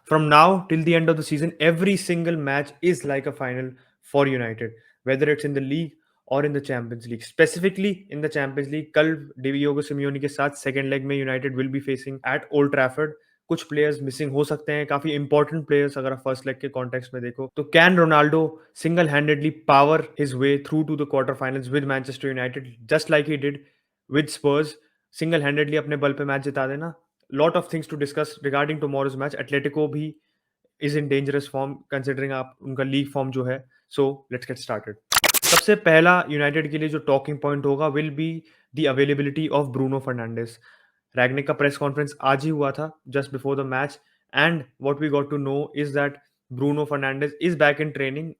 From now till the end of the season, every single match is like a final for United, whether it's in the league or in the Champions League. Specifically in the Champions League, कल Diego Simeone के साथ second leg में United will be facing at Old Trafford. कुछ players missing हो सकते हैं, काफी important players अगर आप फर्स्ट लेग के कॉन्टेक्स्ट में देखो तो can Ronaldo single handedly power his way through to the quarter finals with Manchester United just like he did with Spurs. Single handedly अपने बल पे मैच जिता देना. Lot of things to discuss regarding tomorrow's match. Atletico भी is in dangerous form considering आप उनका league form जो है. So let's get started. सबसे पहला यूनाइटेड के लिए जो टॉकिंग पॉइंट होगा will be the availability of Bruno Fernandes. Rangnick का प्रेस कॉन्फ्रेंस आज ही हुआ था just before the match and what we got to know is that Bruno Fernandes is back in training.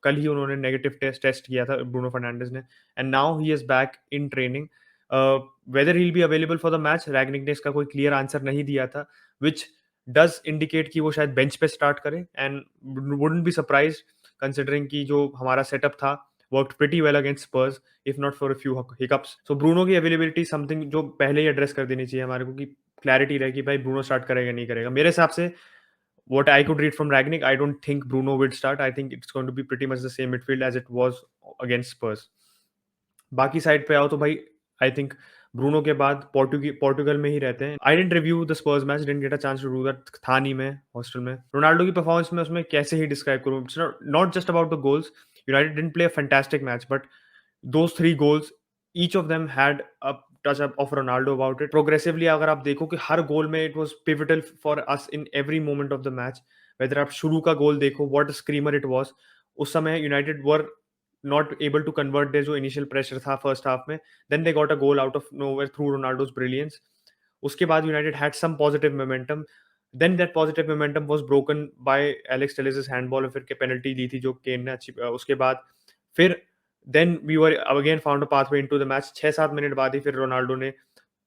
कल ही उन्होंने नेगेटिव टेस्ट किया था ब्रूनो फर्नांडिस ने and now he is back in training. Weather he will be available for the match, रैगनिक ने इसका कोई clear answer नहीं दिया था, विच डज इंडिकेट कि वो शायद बेंच पे स्टार्ट करे and wouldn't be surprise considering कि जो हमारा सेटअप था worked pretty well against Spurs if not for a few hiccups. So Bruno की अवेलेबिलिटी समथिंग जो पहले ही एड्रेस कर देनी चाहिए हमारे को कि क्लैरिटी रहे कि भाई ब्रूनो स्टार्ट करेगा नहीं करेगा. मेरे हिसाब से what I could read from Ragnick, I don't think Bruno will start. I think it's going to be pretty much the same midfield as it was against Spurs. बाकी साइड पे आओ तो भाई आई थिंक ब्रूनो के बाद पोर्टुगल में ही रहते हैं. I didn't review the Spurs match, didn't get a chance to do that, था नहीं मैं हॉस्टल में. रोनाल्डो की परफॉर्मेंस में उसमें कैसे ही डिस्क्राइब करूं. It's not just about the goals. United didn't play a fantastic match but those three goals, each of them had a touch up of Ronaldo about it. Progressively अगर आप देखो कि हर गोल में it was pivotal for us in every moment of the match. Whether आप शुरू का गोल देखो, what a screamer it was. उस समय United were not able to convert their जो initial pressure था first half में. Then they got a goal out of nowhere through Ronaldo's brilliance. उसके बाद United had some positive momentum. Then that positive momentum was broken by Alex Telles' handball और फिर के penalty दी थी जो केन ने अच्छी. उसके बाद फिर then we were again found a pathway into the match. 6-7 minute बाद ही फिर रोनाल्डो ने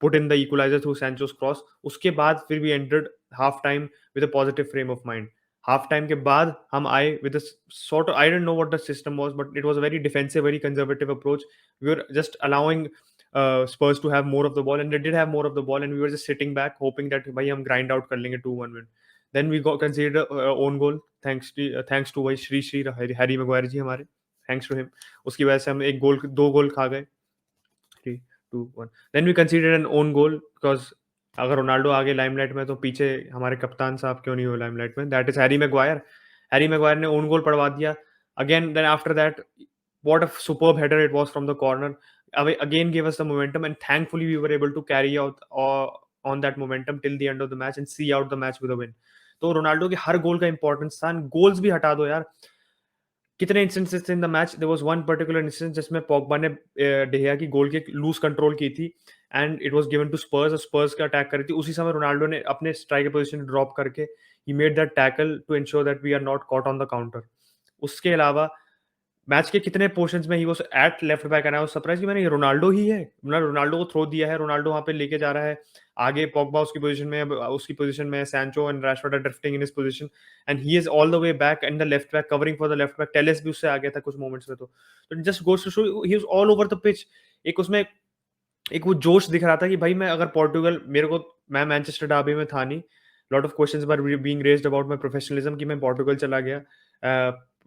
put in the equalizer through Sancho's cross. उसके बाद फिर we entered half time with a positive frame of mind. Half time के बाद हम आए with a sort of, I don't know what the system was, but it was a very defensive, very conservative approach. We were just allowing Spurs to have more of the ball, and they did have more of the ball, and we were just sitting back hoping that भाई हम grind out कर लेंगे 2-1 win. Then we got considered own goal thanks to भाई Shri Harry Maguire जी हमारे, thanks to him. उसकी वजह से हम एक गोल दो गोल खा गए. 3-2-1. Then we conceded an own goal because अगर रोनाल्डो आगे लाइमलाइट में तो पीछे हमारे कप्तान साहब क्यों नहीं हुए लाइमलाइट में. That is Harry Maguire. Harry Maguire ने ओन गोल पड़वा दिया again. Then after that what a superb header it was from the corner. Again gave us the momentum and thankfully we were able to carry out on that momentum till the end of the match and see out the match with a win. तो Ronaldo के हर गोल का importance था. Goals भी हटा दो यार, कितने instances in the match. There was one particular instance जिसमें पॉगबा ने डेहिया की गोल के लूज कंट्रोल की थी and it was given to Spurs और स्पर्स का अटैक करी थी. उसी समय रोनाल्डो ने अपने स्ट्राइकर पोजीशन ड्रॉप करके ही made that tackle to ensure that we are not caught on the counter. उसके अलावा मैच के कितने पोर्शंस में he was at left back and I was surprise कि मैंने ये रोनाल्डो ही है. मैंने रोनाल्डो को थ्रो दिया है, रोनाल्डो वहां पे लेके जा रहा है. आगे पॉगबा उसकी पोजीशन में, उसकी पोजीशन में Sancho and Rashford are drifting in his position and he is all the way back in the left back covering for the left back. Telles भी उससे आ गया था कुछ मोमेंट्स में. तो it just goes to show he is all over the pitch. एक उसमें एक वो जोश दिख रहा था कि भाई मैं अगर पोर्टुगल, मेरे को, मैं मैनचेस्टर डर्बी में था नहीं. Lot of questions were being raised about my professionalism कि मैं पोर्टुगल चला गया.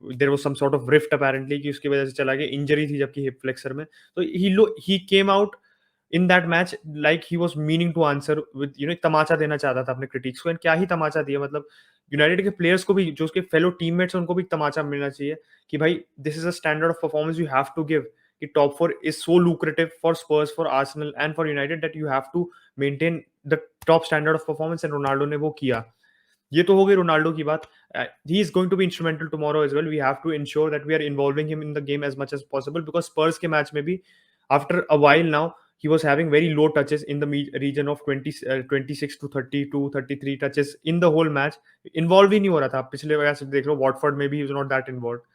There was some sort of rift apparently कि उसकी वजह से चला गया. इंजरी थी जबकि हिप फ्लेक्सर में. तो he came out in that match like he was meaning to answer with एक तमाचा देना चाहता था अपने क्रिटिक्स को. एंड क्या ही तमाचा दिया. मतलब यूनाइटेड के प्लेयर्स को भी, जो उसके फेलो टीममेट्स उनको भी तमाचा मिलना चाहिए कि भाई this is a standard of performance you have to give. कि top 4 is so lucrative for Spurs, for Arsenal and for United that you have to maintain the top standard of performance and Ronaldo ने वो किया. ये तो हो गई Ronaldo की बात. He is going to be instrumental tomorrow as well. We have to ensure that we are involving him in the game as much as possible because Spurs के मैच में भी after a while now he was having very low touches in the region of 26 to 32 33 touches in the whole match. Involved ही नहीं हो रहा था. पिछले वजह से देख लो वॉटफोर्ड में भी he was not that involved.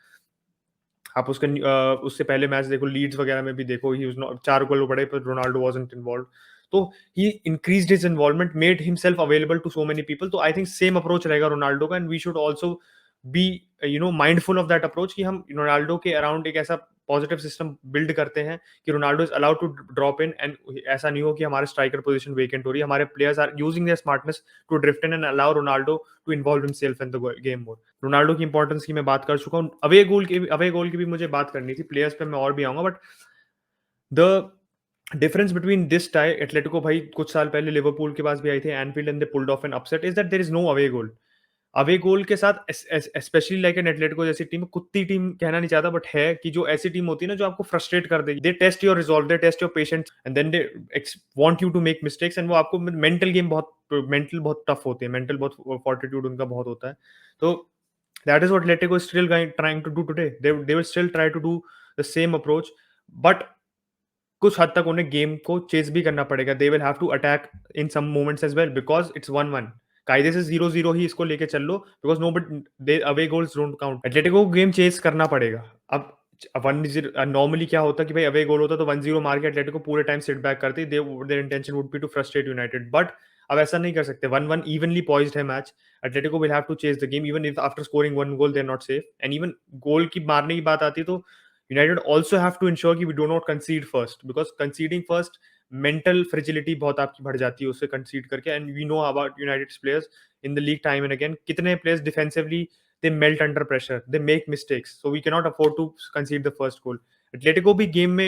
आप उससे पहले मैच देखो, लीड्स वगैरह में भी देखो, ही वाज नॉट, 4 गोल पड़े पर रोनाल्डो वाजंट इन्वॉल्वड. तो he increased his involvement, made himself available to so many people. तो आई थिंक सेम अप्रोच रहेगा रोनाल्डो का and we should also be mindful of that approach कि हम रोनाल्डो के around एक ऐसा पॉजिटिव सिस्टम बिल्ड करते हैं कि Ronaldo is allowed to drop in, and ऐसा नहीं हो कि हमारे स्ट्राइकर पोजीशन वेकेंट हो रही है, हमारे players are using their smartness to drift in and allow Ronaldo to involve himself in the game more. Ronaldo की इंपॉर्टेंस की मैं बात कर चुका हूँ, अवे गोल की भी मुझे बात करनी थी, प्लेयर्स पे मैं और भी आऊंगा, but the difference between this tie, Atletico भाई कुछ साल पहले लिवरपूल के पास भी आई थी Anfield and they pulled off an upset, is that there is no away goal के साथ, स्पेशली लाइक एन एटलेटिको जैसी टीम, कुत्ती टीम कहना नहीं चाहता बट है, कि जो ऐसी टीम होती है ना जो आपको फ्रस्ट्रेट कर देगी, they test your resolve, they test your patience and then they want you to make mistakes, and वो आपको मेंटल गेम बहुत टफ होते हैं, मेंटल बहुत फोर्टिट्यूड उनका बहुत होता है। तो that is what Atletico is still trying to do today, they will still try to do the same approach, but कुछ हद तक उन्हें गेम को चेस भी करना पड़ेगा, they will have to attack in some moments as well, because it's 1-1, कायदे से 0-0 ही इसको लेके चल लो, because no but they away goals don't count, Atletico को गेम चेस करना पड़ेगा। अब 1-0 नॉर्मली क्या होता कि भाई अवे गोल होता तो 1-0 मार के एटलेटिको पूरे टाइम सिट बैक करती, their intention would be to frustrate United, but अब ऐसा नहीं कर सकते, 1-1 इवनली पॉइज्ड है match, Atletico will have to chase the game even if after scoring one goal they are not safe, and even goal की मारने की बात आती है तो United also have to ensure कि we do not concede first, because conceding first mental fragility बहुत आपकी बढ़ जाती है उससे concede करके, and we know about United's players in the league time and again, कितने players defensively they melt under pressure, they make mistakes, so we cannot afford to concede the first goal. Atletico भी game में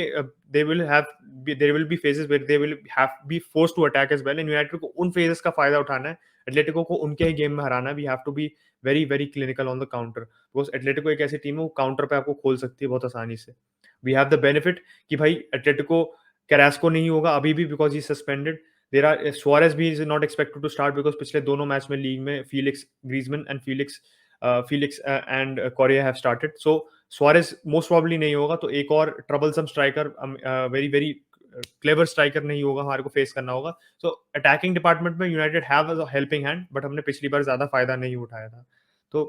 there will be phases where they will have be forced to attack as well, and United को उन phases का फायदा उठाना है, Atletico को उनके ही गेम में हराना है, we have to be very very clinical on the counter, because Atletico एक ऐसी टीम है वो काउंटर पे आपको खोल सकती है बहुत आसानी से। वी हैव द बेनिफिट कि भाई एटलेटिको कैरास्को नहीं होगा अभी भी, because he suspended, there are Suarez भी is not expected to start, because पिछले दोनों मैच में लीग में Felix Griezmann and Felix and Correa have started, so Suarez most probably नहीं होगा, तो एक और troublesome striker, very very clever striker नहीं होगा, हमारे को फेस करना होगा। सो अटैकिंग डिपार्टमेंट में United have a helping hand, but हमने पिछली बार ज्यादा फायदा नहीं उठाया था। तो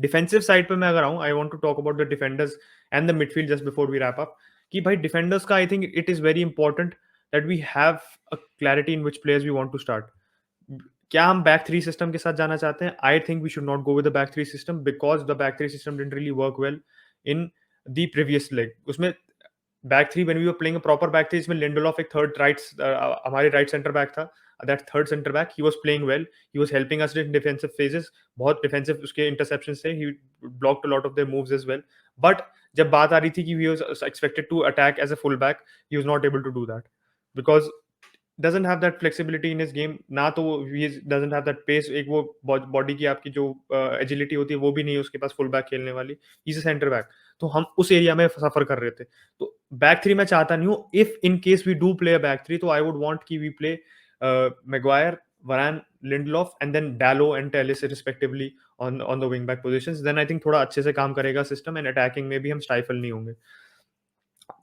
डिफेंसिव साइड पे मैं अगर आऊं, I want to talk about the defenders and the midfield just before we wrap up, कि भाई डिफेंडर्स का I think it is very important that we have a clarity in which players we want to start. क्या हम back three system के साथ जाना चाहते हैं? I think we should not go with the back three system, because the back three system didn't really work well in the previous leg. उसमें back three, when we were playing a proper back three, इसमें Lindelof एक third हमारे right centre back था, that third centre back he was playing well, he was helping us in defensive phases, बहुत defensive उसके interceptions थे, he blocked a lot of their moves as well, but जब बात आ रही थी कि he was expected to attack as a full back, he was not able to do that, because doesn't have that flexibility in his game, ना तो वो he doesn't have that pace, एक वो बॉडी की आपकी जो एजिलिटी होती है वो भी नहीं है उसके पास फुल बैक खेलने वाली, इज सेंटर बैक, तो हम उस एरिया में सफर कर रहे थे। तो बैक थ्री मैं चाहता नहीं हूँ, if in case we do play a back three, तो आई वुड वांट कि we play Maguire, Varane, Lindelof and then Dalot and Telles respectively on the wing back positions, then I think थोड़ा अच्छे से काम करेगा system, and attacking में भी हम स्टाइफल नहीं होंगे।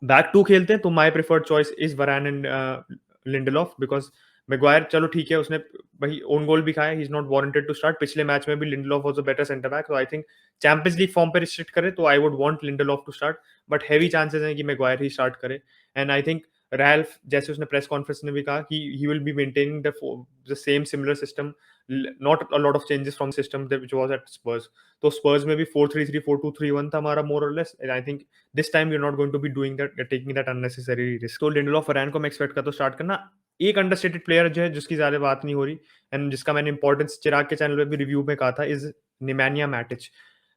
बैक टू खेलते हैं तो my preferred choice is Varane and Lindelof, because Maguire चलो ठीक है उसने वही ओन गोल भी खाया, he is not warranted to start, पिछले मैच में भी Lindelof was a better centre back, तो I think Champions League form पे रिस्ट्रिक्ट करे तो I would want Lindelof to start, but heavy chances हैं कि मैग्वायर ही स्टार्ट करे, एंड आई थिंक रैल्फ, जैसे उसने प्रेस कॉन्फ्रेंस में भी कहा कि he will be maintaining the same similar system, not a lot of changes from system which was at Spurs. तो स्पर्स में भी 4-3-3 4-2-3-1 था हमारा मोर और less, and I think this time we are not going to be doing that, taking that unnecessary risk. तो Lindelof Varane को मैं expect करता हूं स्टार्ट करना। एक अंडरस्टेटेड प्लेयर जो है जिसकी ज्यादा बात नहीं हो रही एंड जिसका मैंने इंपॉर्टेंस चिराग के चैनल पे भी रिव्यू में कहा था, इज निमानिया मैटिच।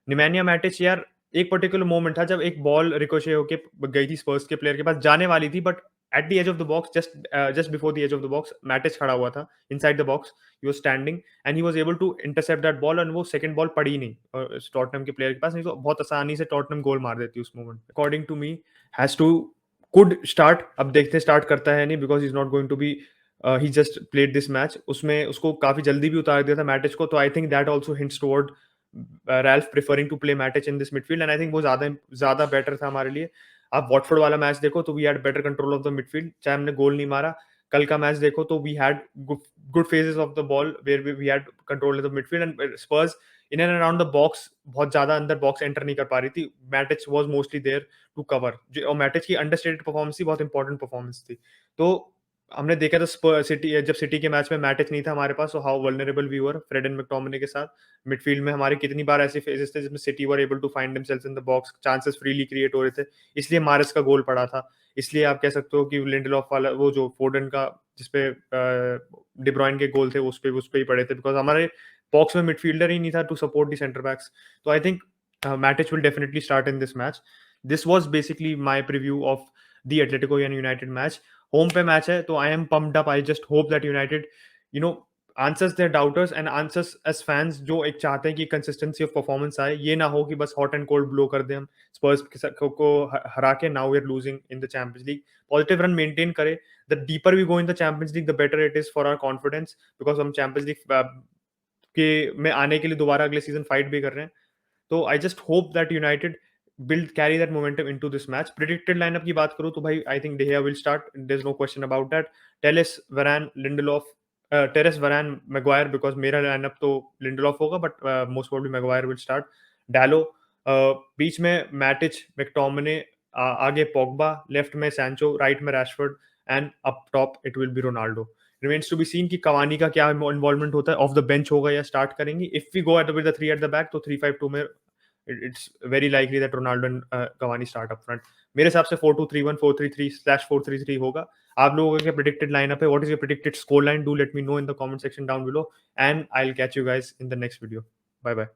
निमानिया मैटिच यार, एक पर्टिकुलर मोमेंट था जब एक बॉल रिकोशे होके गई थी स्पर्स के प्लेयर के पास, जाने वाली थी, but at the edge of the box, just before the edge of the box, Matic खड़ा हुआ था inside the box, he was standing and he was able to intercept that ball, and वो second ball पड़ी नहीं Tottenham के player के पास, नहीं तो बहुत आसानी से टॉटनहम गोल मार देती उस मोमेंट पे। According to me has to could start, अब देखते हैं स्टार्ट करता है नहीं, because he is not going to be, he just played this match, उसमें उसको काफी जल्दी भी उतार दिया था मैटिच को, तो I think that also hints toward Ralf preferring to play Matic in this midfield, and I think वो ज्यादा ज्यादा बेटर था हमारे लिए। आप वॉटफोर्ड वाला मैच देखो तो we had better control of the midfield, चाहे हमने गोल नहीं मारा। कल का मैच देखो तो we had good phases of the ball where we had control of the midfield, and Spurs in and around the box बहुत ज्यादा अंदर बॉक्स एंटर नहीं कर पा रही थी, Matic was mostly there to cover, और मैटिच की अंडरस्टेटेड परफॉर्मेंस थी, बहुत इंपॉर्टेंट परफॉर्मेंस थी। तो हमने देखा था सिटी जब सिटी के मैच में मैटिच नहीं था हमारे पास, so how vulnerable we were Fred and McTominay के साथ। मिडफील्ड में हमारे कितनी बार ऐसे फेजेस थे जिसमें City were able to find themselves in the box, chances freely create हो रहे थे, इसलिए मारिस का गोल पड़ा था। इसलिए आप कह सकते हो कि लिंडलॉफ वाला वो जो फोर्डन का जिसपे डी ब्रुयन के गोल थे उस पे ही पड़े थे, बिकॉज़ हमारे बॉक्स में मिडफील्डर ही नहीं था to support the centre backs. तो I think Matic will definitely start in this match. This was basically my preview of the Atletico and United match. Home पे मैच है तो I am pumped up. I just hope that United you know answers their doubters and answers as fans, जो एक चाहते हैं कि consistency of performance आए। ये ना हो कि बस हॉट एंड कोल्ड ब्लो कर दें हम स्पर्स को हरा के, now we are losing in the Champions League. Positive run maintain करे। The deeper we go in the Champions League the better it is for our confidence, because हम Champions League के में आने के लिए दोबारा अगले सीजन फाइट भी कर रहे हैं। तो I just hope that United build carry that momentum into this match. Predicted lineup की बात करूं तो भाई I think De Gea will start, there is no question about that. Telles, Varane, Lindelof, Telles, Varane, Maguire, because मेरा lineup तो Lindelof होगा, but most probably Maguire will start. डालो, बीच में मैटिच, मैकटोमिने, आगे पोग्बा, लेफ्ट में सैंचो, राइट में Rashford and up top it will be Ronaldo. Remains to be seen कि कवानी का क्या इन्वॉल्वमेंट होता है, ऑफ द बेंच होगा या स्टार्ट करेंगे। If we go at with the three at the back तो 3-5-2 में it's very likely that Ronaldo and Cavani start up front. मेरे हिसाब से 4-2-3-1, 4-3-3/4-3-3 होगा। आप लोगों का क्या predicted lineup है? What is your predicted score line? Do let me know in the comment section down below, and I'll catch you guys in the next video. Bye bye.